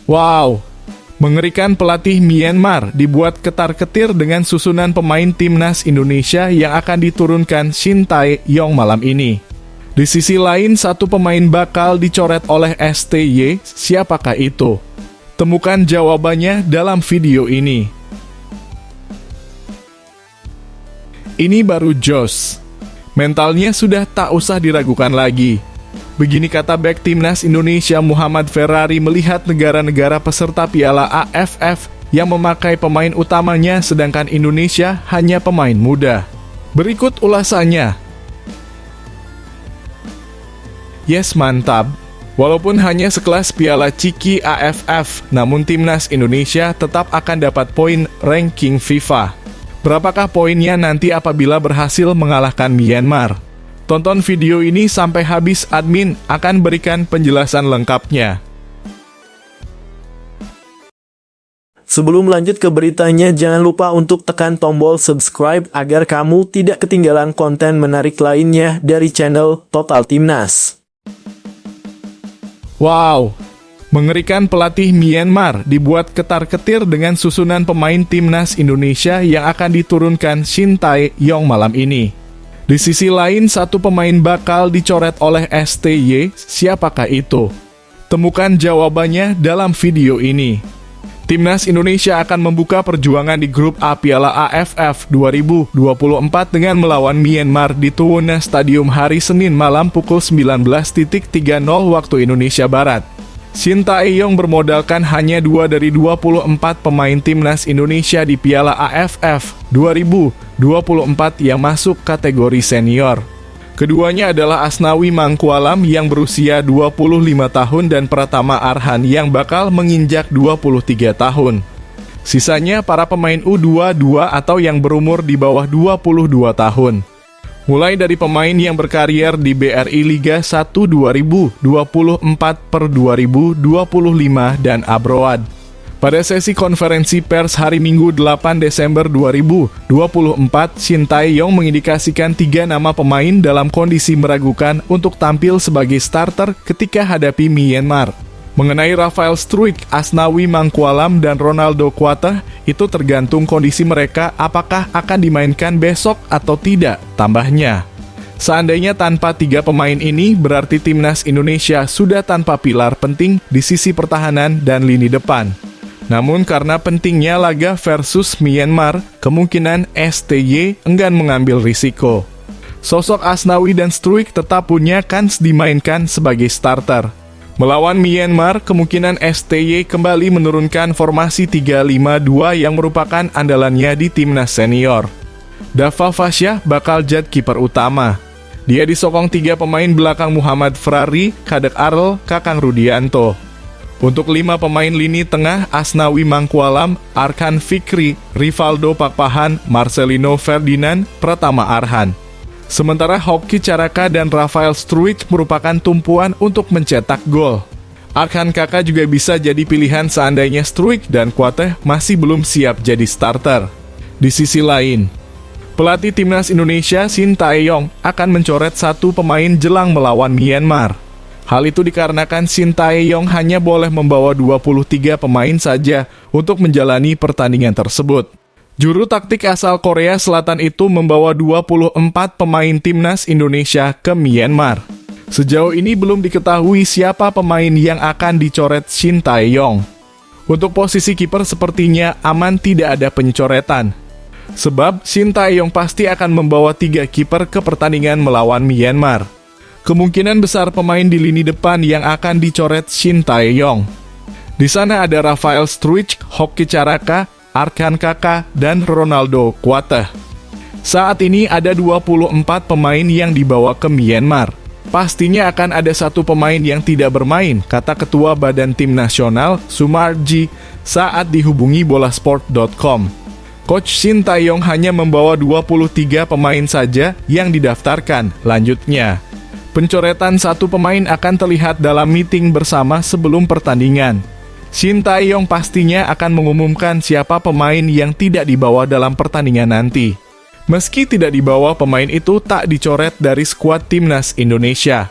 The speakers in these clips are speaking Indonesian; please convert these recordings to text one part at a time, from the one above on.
Wow, mengerikan. Pelatih Myanmar dibuat ketar-ketir dengan susunan pemain timnas Indonesia yang akan diturunkan Shin Tae-yong malam ini. Di sisi lain, satu pemain bakal dicoret oleh STY. Siapakah itu? Temukan jawabannya dalam video ini. Ini baru jos. Mentalnya sudah tak usah diragukan lagi. Begini kata bek timnas Indonesia Muhammad Ferrari melihat negara-negara peserta Piala AFF yang memakai pemain utamanya sedangkan Indonesia hanya pemain muda. Berikut ulasannya. Yes, mantap. Walaupun hanya sekelas Piala Ciki AFF, namun timnas Indonesia tetap akan dapat poin ranking FIFA. Berapakah poinnya nanti apabila berhasil mengalahkan Myanmar? Tonton video ini sampai habis, admin akan berikan penjelasan lengkapnya. Sebelum lanjut ke beritanya, jangan lupa untuk tekan tombol subscribe agar kamu tidak ketinggalan konten menarik lainnya dari channel Total Timnas. Wow, mengerikan. Pelatih Myanmar dibuat ketar-ketir dengan susunan pemain timnas Indonesia yang akan diturunkan Shin Tae-yong malam ini. Di sisi lain, satu pemain bakal dicoret oleh STY. Siapakah itu? Temukan jawabannya dalam video ini. Timnas Indonesia akan membuka perjuangan di grup A Piala AFF 2024 dengan melawan Myanmar di Tuwuna Stadium hari Senin malam pukul 19.30 waktu Indonesia Barat. Shin Tae-yong bermodalkan hanya 2 dari 24 pemain timnas Indonesia di Piala AFF 2024 yang masuk kategori senior. Keduanya adalah Asnawi Mangkualam yang berusia 25 tahun dan Pratama Arhan yang bakal menginjak 23 tahun. Sisanya para pemain U22 atau yang berumur di bawah 22 tahun. Mulai dari pemain yang berkarier di BRI Liga 1 2024/2025 dan abroad. Pada sesi konferensi pers hari Minggu 8 Desember 2024, Shin Tae-yong mengindikasikan 3 nama pemain dalam kondisi meragukan untuk tampil sebagai starter ketika hadapi Myanmar. Mengenai Rafael Struijk, Asnawi Mangkualam, dan Ronaldo Kuateh, itu tergantung kondisi mereka apakah akan dimainkan besok atau tidak, tambahnya. Seandainya tanpa 3 pemain ini, berarti timnas Indonesia sudah tanpa pilar penting di sisi pertahanan dan lini depan. Namun karena pentingnya laga versus Myanmar, kemungkinan STY enggan mengambil risiko. Sosok Asnawi dan Struijk tetap punya kans dimainkan sebagai starter. Melawan Myanmar, kemungkinan STY kembali menurunkan formasi 3-5-2 yang merupakan andalannya di timnas senior. Dava Fasya bakal jadi kiper utama. Dia disokong 3 pemain belakang Muhammad Ferrari, Kadek Arel, Kakang Rudianto. Untuk 5 pemain lini tengah, Asnawi Mangkualam, Arkan Fikri, Rivaldo Pakpahan, Marcelino Ferdinand, Pratama Arhan. Sementara Hoki Caraka dan Rafael Struijk merupakan tumpuan untuk mencetak gol. Arkan Kakak juga bisa jadi pilihan seandainya Struijk dan Kuateh masih belum siap jadi starter. Di sisi lain, pelatih timnas Indonesia Shin Tae-yong akan mencoret 1 pemain jelang melawan Myanmar. Hal itu dikarenakan Shin Tae-yong hanya boleh membawa 23 pemain saja untuk menjalani pertandingan tersebut. Juru taktik asal Korea Selatan itu membawa 24 pemain timnas Indonesia ke Myanmar. Sejauh ini belum diketahui siapa pemain yang akan dicoret Shin Tae-yong. Untuk posisi kiper sepertinya aman, tidak ada pencoretan. Sebab Shin Tae-yong pasti akan membawa 3 kiper ke pertandingan melawan Myanmar. Kemungkinan besar pemain di lini depan yang akan dicoret Shin Tae-yong. Di sana ada Rafael Struijk, Hoki Caraka, Arkan Kakak, dan Ronaldo Kuateh. Saat ini ada 24 pemain yang dibawa ke Myanmar. Pastinya akan ada 1 pemain yang tidak bermain, kata Ketua Badan Tim Nasional Sumarji saat dihubungi bolasport.com. Coach Shin Tae-yong hanya membawa 23 pemain saja yang didaftarkan, lanjutnya. Pencoretan 1 pemain akan terlihat dalam meeting bersama sebelum pertandingan. Shin Tae-yong pastinya akan mengumumkan siapa pemain yang tidak dibawa dalam pertandingan nanti. Meski tidak dibawa, pemain itu tak dicoret dari skuad timnas Indonesia.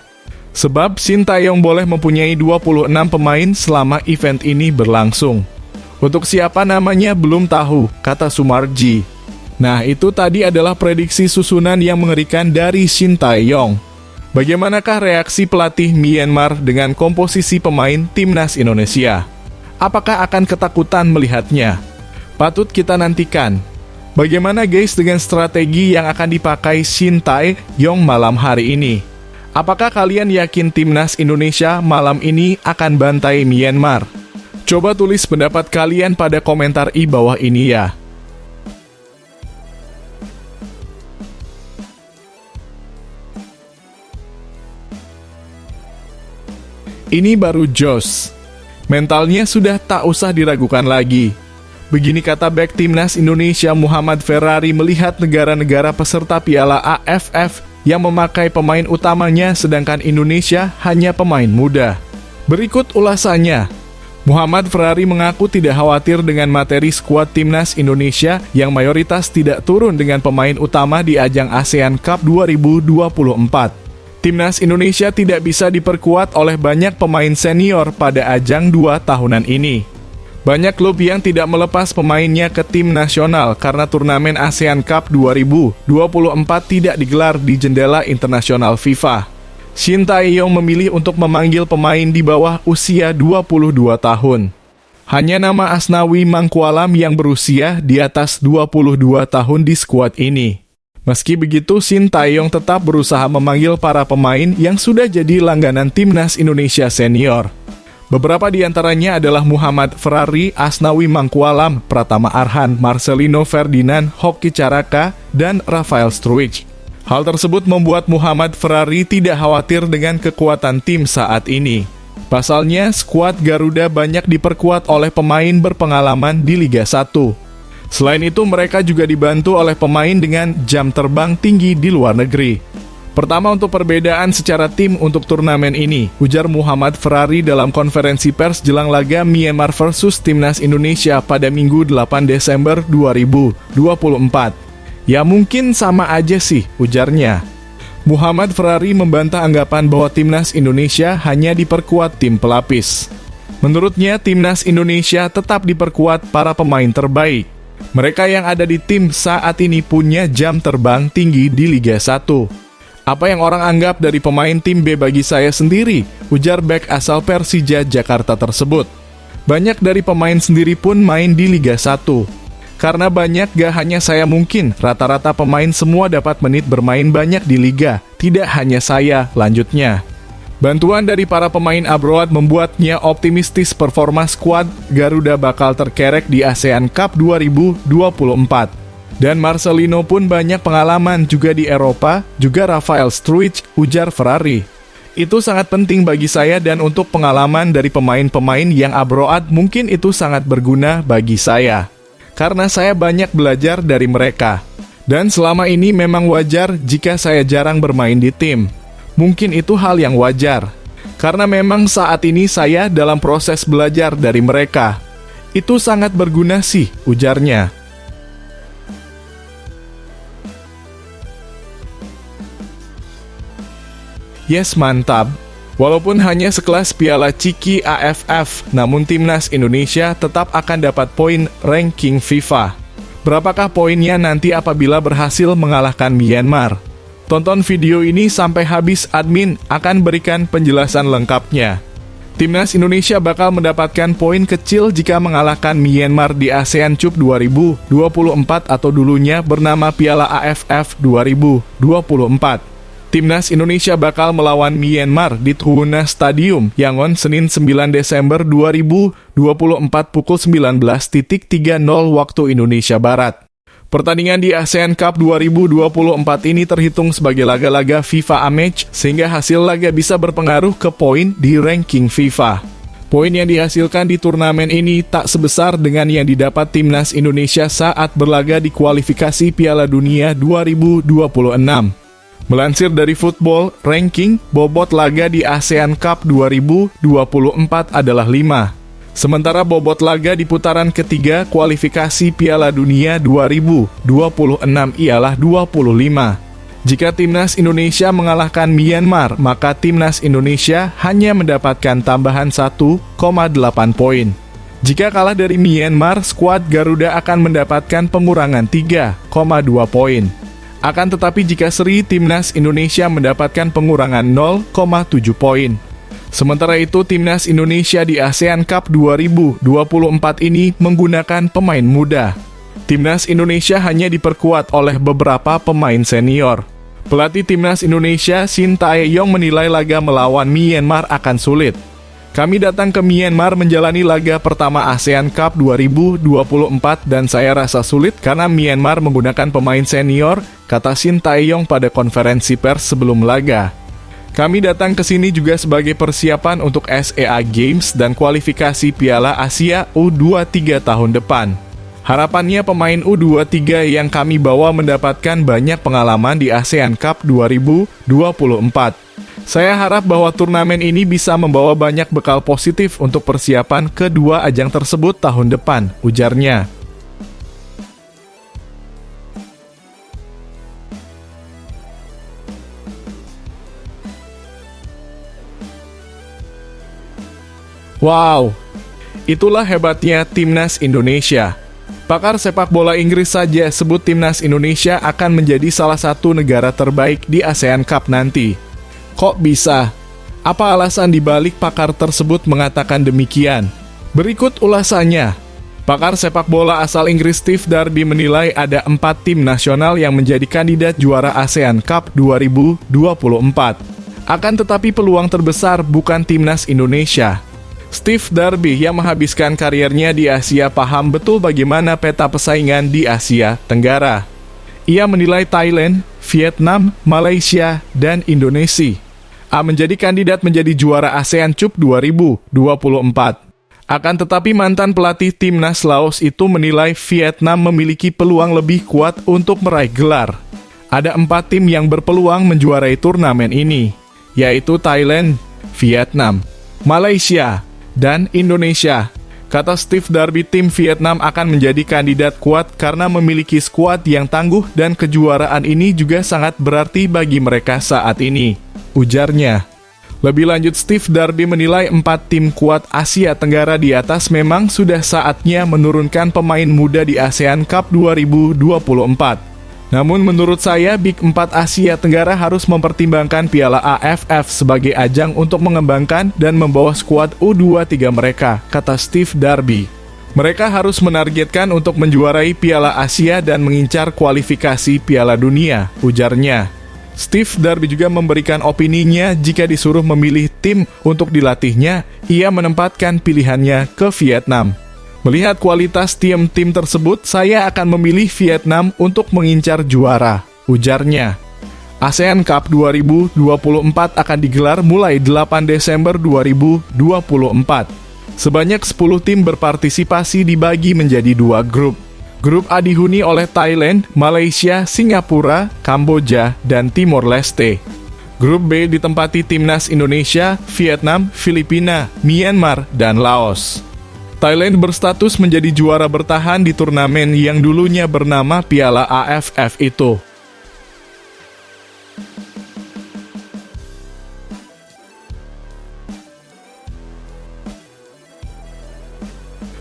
Sebab Sintayong boleh mempunyai 26 pemain selama event ini berlangsung. Untuk siapa namanya belum tahu, kata Sumarji. Nah, itu tadi adalah prediksi susunan yang mengerikan dari Sintayong. Bagaimanakah reaksi pelatih Myanmar dengan komposisi pemain timnas Indonesia? Apakah akan ketakutan melihatnya? Patut kita nantikan. Bagaimana guys dengan strategi yang akan dipakai Sintayong malam hari ini? Apakah kalian yakin timnas Indonesia malam ini akan bantai Myanmar? Coba tulis pendapat kalian pada komentar di bawah ini ya. Ini baru jos. Mentalnya sudah tak usah diragukan lagi. Begini kata bek timnas Indonesia Muhammad Ferrari melihat negara-negara peserta Piala AFF yang memakai pemain utamanya sedangkan Indonesia hanya pemain muda. Berikut ulasannya. Muhammad Ferrari mengaku tidak khawatir dengan materi skuad timnas Indonesia yang mayoritas tidak turun dengan pemain utama di ajang ASEAN Cup 2024. Timnas Indonesia tidak bisa diperkuat oleh banyak pemain senior pada ajang 2 tahunan ini. Banyak klub yang tidak melepas pemainnya ke tim nasional karena turnamen ASEAN Cup 2024 tidak digelar di jendela internasional FIFA. Sintayong memilih untuk memanggil pemain di bawah usia 22 tahun. Hanya nama Asnawi Mangkualam yang berusia di atas 22 tahun di skuad ini. Meski begitu, Sintayong tetap berusaha memanggil para pemain yang sudah jadi langganan timnas Indonesia senior. Beberapa di antaranya adalah Muhammad Ferrari, Asnawi Mangkualam, Pratama Arhan, Marcelino Ferdinand, Hoki Caraka, dan Rafael Struijk. Hal tersebut membuat Muhammad Ferrari tidak khawatir dengan kekuatan tim saat ini. Pasalnya, skuad Garuda banyak diperkuat oleh pemain berpengalaman di Liga 1. Selain itu, mereka juga dibantu oleh pemain dengan jam terbang tinggi di luar negeri. Pertama untuk perbedaan secara tim untuk turnamen ini, ujar Muhammad Ferrari dalam konferensi pers jelang laga Myanmar versus Timnas Indonesia pada Minggu 8 Desember 2024. Ya mungkin sama aja sih, ujarnya. Muhammad Ferrari membantah anggapan bahwa Timnas Indonesia hanya diperkuat tim pelapis. Menurutnya, Timnas Indonesia tetap diperkuat para pemain terbaik. Mereka yang ada di tim saat ini punya jam terbang tinggi di Liga 1. Apa yang orang anggap dari pemain tim B bagi saya sendiri, ujar bek asal Persija Jakarta tersebut. Banyak dari pemain sendiri pun main di Liga 1. Karena banyak gak hanya saya mungkin, rata-rata pemain semua dapat menit bermain banyak di Liga, tidak hanya saya, lanjutnya. Bantuan dari para pemain abroad membuatnya optimistis performa skuad Garuda bakal terkerek di ASEAN Cup 2024. Dan Marcelino pun banyak pengalaman juga di Eropa, juga Rafael Struijk, ujar Ferrari. Itu sangat penting bagi saya dan untuk pengalaman dari pemain-pemain yang abroad mungkin itu sangat berguna bagi saya. Karena saya banyak belajar dari mereka. Dan selama ini memang wajar jika saya jarang bermain di tim. Mungkin itu hal yang wajar. Karena memang saat ini saya dalam proses belajar dari mereka. Itu sangat berguna sih, ujarnya. Yes, mantap. Walaupun hanya sekelas Piala Ciki AFF, namun Timnas Indonesia tetap akan dapat poin ranking FIFA. Berapakah poinnya nanti apabila berhasil mengalahkan Myanmar? Tonton video ini sampai habis, admin akan berikan penjelasan lengkapnya. Timnas Indonesia bakal mendapatkan poin kecil jika mengalahkan Myanmar di ASEAN Cup 2024 atau dulunya bernama Piala AFF 2024. Timnas Indonesia bakal melawan Myanmar di Tribuna Stadium Yangon Senin 9 Desember 2024 pukul 19.30 waktu Indonesia Barat. Pertandingan di ASEAN Cup 2024 ini terhitung sebagai laga-laga FIFA A-Match sehingga hasil laga bisa berpengaruh ke poin di ranking FIFA. Poin yang dihasilkan di turnamen ini tak sebesar dengan yang didapat Timnas Indonesia saat berlaga di kualifikasi Piala Dunia 2026. Melansir dari Football Ranking, bobot laga di ASEAN Cup 2024 adalah 5. Sementara bobot laga di putaran ketiga kualifikasi Piala Dunia 2026 ialah 25. Jika timnas Indonesia mengalahkan Myanmar, maka timnas Indonesia hanya mendapatkan tambahan 1,8 poin. Jika kalah dari Myanmar, skuad Garuda akan mendapatkan pengurangan 3,2 poin. Akan tetapi jika seri, timnas Indonesia mendapatkan pengurangan 0,7 poin. Sementara itu, timnas Indonesia di ASEAN Cup 2024 ini menggunakan pemain muda. Timnas Indonesia hanya diperkuat oleh beberapa pemain senior. Pelatih timnas Indonesia, Shin Tae-yong, menilai laga melawan Myanmar akan sulit. Kami datang ke Myanmar menjalani laga pertama ASEAN Cup 2024 dan saya rasa sulit karena Myanmar menggunakan pemain senior, kata Shin Tae-yong pada konferensi pers sebelum laga. Kami datang ke sini juga sebagai persiapan untuk SEA Games dan kualifikasi Piala Asia U23 tahun depan. Harapannya pemain U23 yang kami bawa mendapatkan banyak pengalaman di ASEAN Cup 2024. Saya harap bahwa turnamen ini bisa membawa banyak bekal positif untuk persiapan kedua ajang tersebut tahun depan, ujarnya. Wow, itulah hebatnya timnas Indonesia. Pakar sepak bola Inggris saja sebut timnas Indonesia akan menjadi salah satu negara terbaik di ASEAN Cup nanti. Kok bisa? Apa alasan dibalik pakar tersebut mengatakan demikian? Berikut ulasannya. Pakar sepak bola asal Inggris Steve Darby menilai ada 4 tim nasional yang menjadi kandidat juara ASEAN Cup 2024. Akan tetapi peluang terbesar bukan timnas Indonesia. Steve Darby yang menghabiskan kariernya di Asia paham betul bagaimana peta persaingan di Asia Tenggara. Ia menilai Thailand, Vietnam, Malaysia, dan Indonesia menjadi kandidat menjadi juara ASEAN Cup 2024. Akan tetapi mantan pelatih timnas Laos itu menilai Vietnam memiliki peluang lebih kuat untuk meraih gelar. Ada 4 tim yang berpeluang menjuarai turnamen ini, yaitu Thailand, Vietnam, Malaysia, dan Indonesia. Kata Steve Darby, tim Vietnam akan menjadi kandidat kuat karena memiliki skuad yang tangguh dan kejuaraan ini juga sangat berarti bagi mereka saat ini, ujarnya. Lebih lanjut, Steve Darby menilai 4 tim kuat Asia Tenggara di atas memang sudah saatnya menurunkan pemain muda di ASEAN Cup 2024. Namun menurut saya, Big 4 Asia Tenggara harus mempertimbangkan Piala AFF sebagai ajang untuk mengembangkan dan membawa skuad U23 mereka, kata Steve Darby. Mereka harus menargetkan untuk menjuarai Piala Asia dan mengincar kualifikasi Piala Dunia, ujarnya. Steve Darby juga memberikan opininya jika disuruh memilih tim untuk dilatihnya, ia menempatkan pilihannya ke Vietnam. Melihat kualitas tim-tim tersebut, saya akan memilih Vietnam untuk mengincar juara, ujarnya. ASEAN Cup 2024 akan digelar mulai 8 Desember 2024. Sebanyak 10 tim berpartisipasi dibagi menjadi 2 grup. Grup A dihuni oleh Thailand, Malaysia, Singapura, Kamboja, dan Timor Leste. Grup B ditempati timnas Indonesia, Vietnam, Filipina, Myanmar, dan Laos. Thailand berstatus menjadi juara bertahan di turnamen yang dulunya bernama Piala AFF itu.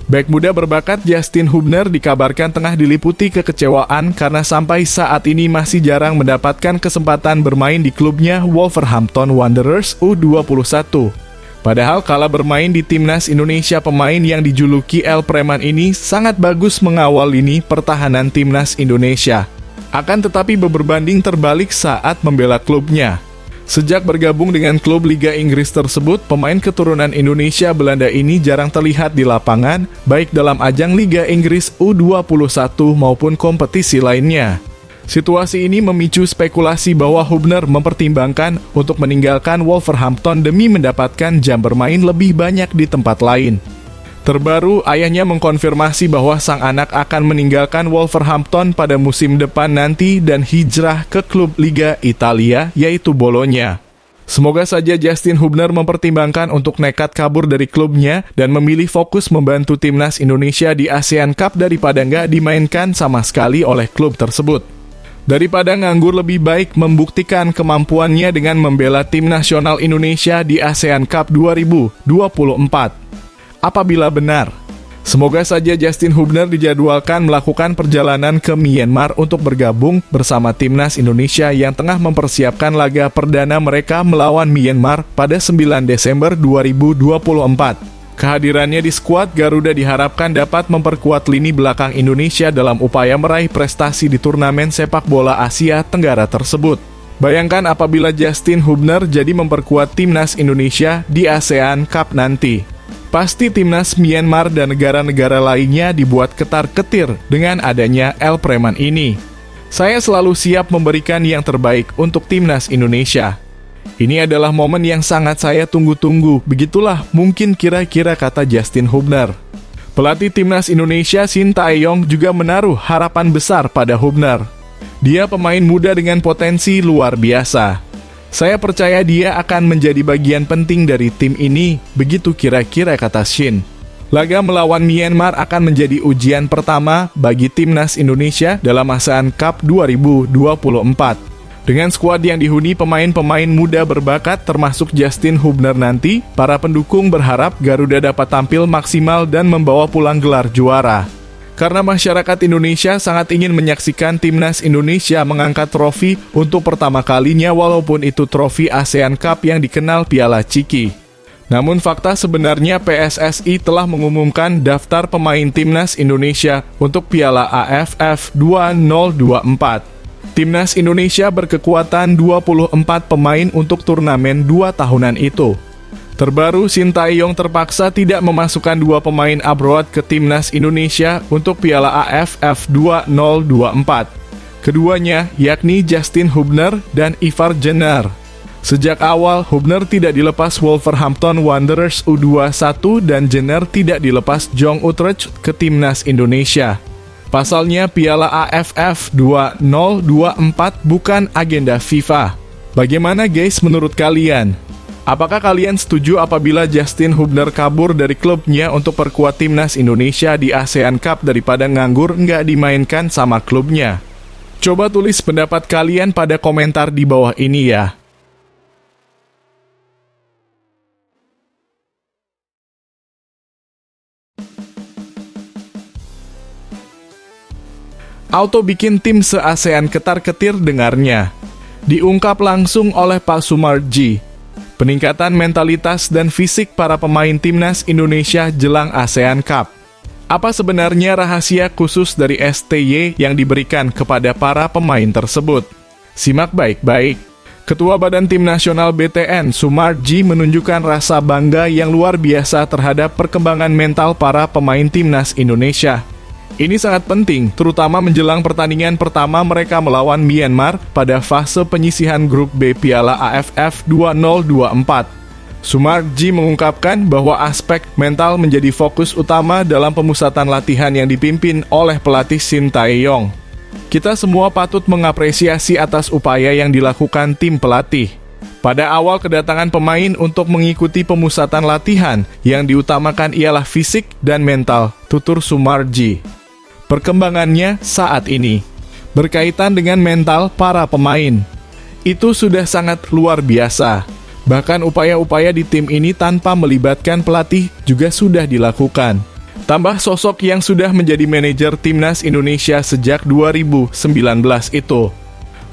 Bek muda berbakat Justin Hubner dikabarkan tengah diliputi kekecewaan karena sampai saat ini masih jarang mendapatkan kesempatan bermain di klubnya Wolverhampton Wanderers U21. Padahal kala bermain di timnas Indonesia, pemain yang dijuluki El Preman ini sangat bagus mengawal lini pertahanan timnas Indonesia. Akan tetapi berbanding terbalik saat membela klubnya. Sejak bergabung dengan klub Liga Inggris tersebut, pemain keturunan Indonesia Belanda ini jarang terlihat di lapangan, baik dalam ajang Liga Inggris U21 maupun kompetisi lainnya. Situasi ini memicu spekulasi bahwa Hubner mempertimbangkan untuk meninggalkan Wolverhampton demi mendapatkan jam bermain lebih banyak di tempat lain. Terbaru, ayahnya mengkonfirmasi bahwa sang anak akan meninggalkan Wolverhampton pada musim depan nanti dan hijrah ke klub Liga Italia, yaitu Bologna. Semoga saja Justin Hubner mempertimbangkan untuk nekat kabur dari klubnya dan memilih fokus membantu timnas Indonesia di ASEAN Cup daripada nggak dimainkan sama sekali oleh klub tersebut. Daripada nganggur, lebih baik membuktikan kemampuannya dengan membela tim nasional Indonesia di ASEAN Cup 2024. Apabila benar, semoga saja Justin Hubner dijadwalkan melakukan perjalanan ke Myanmar untuk bergabung bersama timnas Indonesia yang tengah mempersiapkan laga perdana mereka melawan Myanmar pada 9 Desember 2024. Kehadirannya di skuad Garuda diharapkan dapat memperkuat lini belakang Indonesia dalam upaya meraih prestasi di turnamen sepak bola Asia Tenggara tersebut. Bayangkan apabila Justin Hubner jadi memperkuat timnas Indonesia di ASEAN Cup nanti. Pasti timnas Myanmar dan negara-negara lainnya dibuat ketar-ketir dengan adanya El Preman ini. Saya selalu siap memberikan yang terbaik untuk timnas Indonesia. Ini adalah momen yang sangat saya tunggu-tunggu, begitulah mungkin kira-kira kata Justin Hubner. Pelatih timnas Indonesia Shin Tae-yong juga menaruh harapan besar pada Hubner. Dia pemain muda dengan potensi luar biasa. Saya percaya dia akan menjadi bagian penting dari tim ini, begitu kira-kira kata Shin. Laga melawan Myanmar akan menjadi ujian pertama bagi timnas Indonesia dalam ASEAN Cup 2024. Dengan skuad yang dihuni pemain-pemain muda berbakat termasuk Justin Hubner nanti, para pendukung berharap Garuda dapat tampil maksimal dan membawa pulang gelar juara. Karena masyarakat Indonesia sangat ingin menyaksikan timnas Indonesia mengangkat trofi untuk pertama kalinya walaupun itu trofi ASEAN Cup yang dikenal Piala Ciki. Namun fakta sebenarnya PSSI telah mengumumkan daftar pemain timnas Indonesia untuk Piala AFF 2024. Timnas Indonesia berkekuatan 24 pemain untuk turnamen 2 tahunan itu. Terbaru, Shin Tae-yong terpaksa tidak memasukkan 2 pemain abroad ke timnas Indonesia untuk Piala AFF 2024. Keduanya yakni Justin Hubner dan Ivar Jenner. Sejak awal, Hubner tidak dilepas Wolverhampton Wanderers U21 dan Jenner tidak dilepas Jong Utrecht ke timnas Indonesia. Pasalnya, Piala AFF 2024 bukan agenda FIFA. Bagaimana guys menurut kalian? Apakah kalian setuju apabila Justin Hubner kabur dari klubnya untuk perkuat timnas Indonesia di ASEAN Cup daripada nganggur nggak dimainkan sama klubnya? Coba tulis pendapat kalian pada komentar di bawah ini ya. Auto bikin tim se-ASEAN ketar-ketir dengarnya. Diungkap langsung oleh Pak Sumarji. Peningkatan mentalitas dan fisik para pemain timnas Indonesia jelang ASEAN Cup. Apa sebenarnya rahasia khusus dari STY yang diberikan kepada para pemain tersebut? Simak baik-baik. Ketua Badan Tim Nasional BTN, Sumarji, menunjukkan rasa bangga yang luar biasa terhadap perkembangan mental para pemain timnas Indonesia. Ini sangat penting, terutama menjelang pertandingan pertama mereka melawan Myanmar pada fase penyisihan grup B Piala AFF 2024. Sumarji mengungkapkan bahwa aspek mental menjadi fokus utama dalam pemusatan latihan yang dipimpin oleh pelatih Shin Tae-yong. Kita semua patut mengapresiasi atas upaya yang dilakukan tim pelatih. Pada awal kedatangan pemain untuk mengikuti pemusatan latihan, yang diutamakan ialah fisik dan mental, tutur Sumarji. Perkembangannya saat ini berkaitan dengan mental para pemain. Itu sudah sangat luar biasa. Bahkan upaya-upaya di tim ini tanpa melibatkan pelatih juga sudah dilakukan. Tambah sosok yang sudah menjadi manajer timnas Indonesia sejak 2019 itu.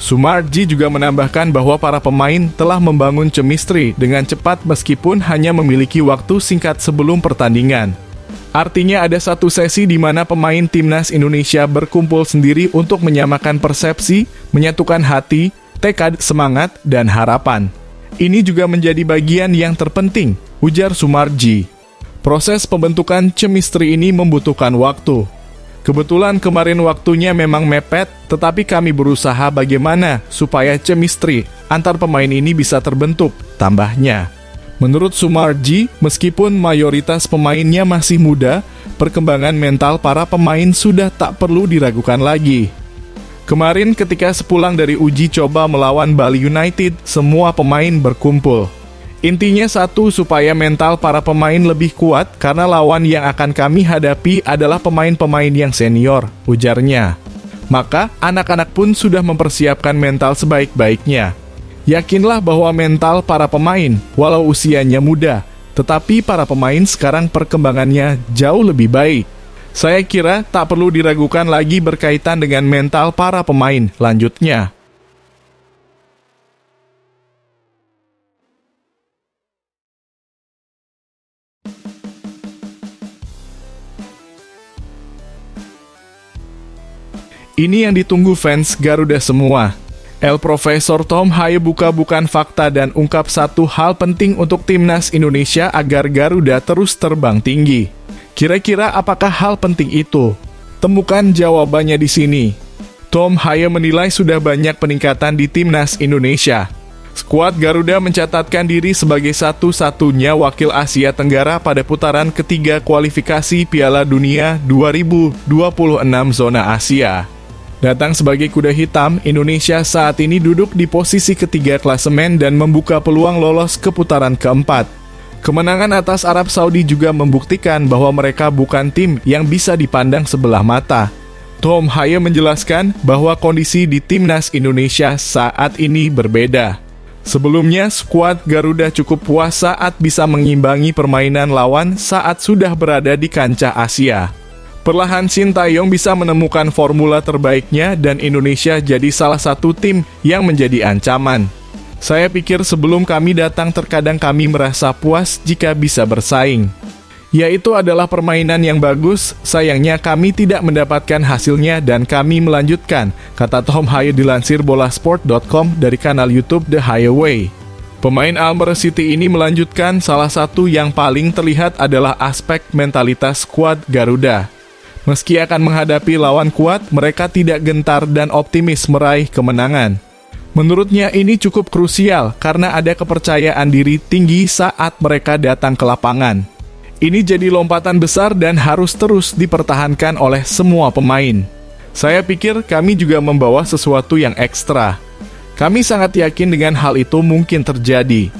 Sumarji juga menambahkan bahwa para pemain telah membangun chemistry dengan cepat meskipun hanya memiliki waktu singkat sebelum pertandingan. Artinya ada satu sesi di mana pemain timnas Indonesia berkumpul sendiri untuk menyamakan persepsi, menyatukan hati, tekad, semangat, dan harapan. Ini juga menjadi bagian yang terpenting, ujar Sumarji. Proses pembentukan chemistry ini membutuhkan waktu. Kebetulan kemarin waktunya memang mepet, tetapi kami berusaha bagaimana supaya chemistry antar pemain ini bisa terbentuk, tambahnya. Menurut Sumarji, meskipun mayoritas pemainnya masih muda, perkembangan mental para pemain sudah tak perlu diragukan lagi. Kemarin ketika sepulang dari uji coba melawan Bali United, semua pemain berkumpul. Intinya satu, supaya mental para pemain lebih kuat karena lawan yang akan kami hadapi adalah pemain-pemain yang senior, ujarnya. maka anak-anak pun sudah mempersiapkan mental sebaik-baiknya. Yakinlah bahwa mental para pemain, walau usianya muda, tetapi para pemain sekarang perkembangannya jauh lebih baik. Saya kira tak perlu diragukan lagi berkaitan dengan mental para pemain, lanjutnya. Ini yang ditunggu fans Garuda semua. El Profesor Tom Haye buka-bukan fakta dan ungkap satu hal penting untuk timnas Indonesia agar Garuda terus terbang tinggi. Kira-kira apakah hal penting itu? Temukan jawabannya di sini. Tom Haye menilai sudah banyak peningkatan di timnas Indonesia. Skuad Garuda mencatatkan diri sebagai satu-satunya wakil Asia Tenggara pada putaran ketiga kualifikasi Piala Dunia 2026 zona Asia. Datang sebagai kuda hitam, Indonesia saat ini duduk di posisi ketiga klasemen dan membuka peluang lolos ke putaran keempat. Kemenangan atas Arab Saudi juga membuktikan bahwa mereka bukan tim yang bisa dipandang sebelah mata. Tom Haye menjelaskan bahwa kondisi di timnas Indonesia saat ini berbeda. Sebelumnya, skuad Garuda cukup puas saat bisa mengimbangi permainan lawan saat sudah berada di kancah Asia. Perlahan Sintayong bisa menemukan formula terbaiknya dan Indonesia jadi salah satu tim yang menjadi ancaman. Saya pikir sebelum kami datang terkadang kami merasa puas jika bisa bersaing. Yaitu adalah permainan yang bagus, sayangnya kami tidak mendapatkan hasilnya dan kami melanjutkan, kata Tom Haye dilansir bolasport.com dari kanal YouTube The Highway. Pemain Almer City ini melanjutkan salah satu yang paling terlihat adalah aspek mentalitas skuad Garuda. Meski akan menghadapi lawan kuat, mereka tidak gentar dan optimis meraih kemenangan. Menurutnya ini cukup krusial karena ada kepercayaan diri tinggi saat mereka datang ke lapangan. Ini jadi lompatan besar dan harus terus dipertahankan oleh semua pemain. Saya pikir kami juga membawa sesuatu yang ekstra. Kami sangat yakin dengan hal itu mungkin terjadi.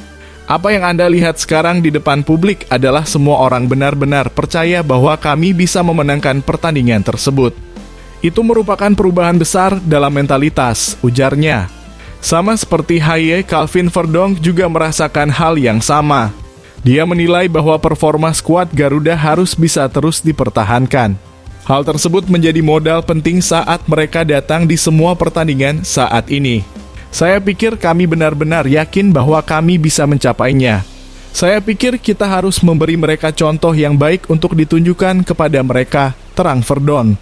Apa yang Anda lihat sekarang di depan publik adalah semua orang benar-benar percaya bahwa kami bisa memenangkan pertandingan tersebut. Itu merupakan perubahan besar dalam mentalitas, ujarnya. Sama seperti Haye, Calvin Verdonk juga merasakan hal yang sama. Dia menilai bahwa performa skuad Garuda harus bisa terus dipertahankan. Hal tersebut menjadi modal penting saat mereka datang di semua pertandingan saat ini. Saya pikir kami benar-benar yakin bahwa kami bisa mencapainya. Saya pikir kita harus memberi mereka contoh yang baik untuk ditunjukkan kepada mereka, terang Verdonk.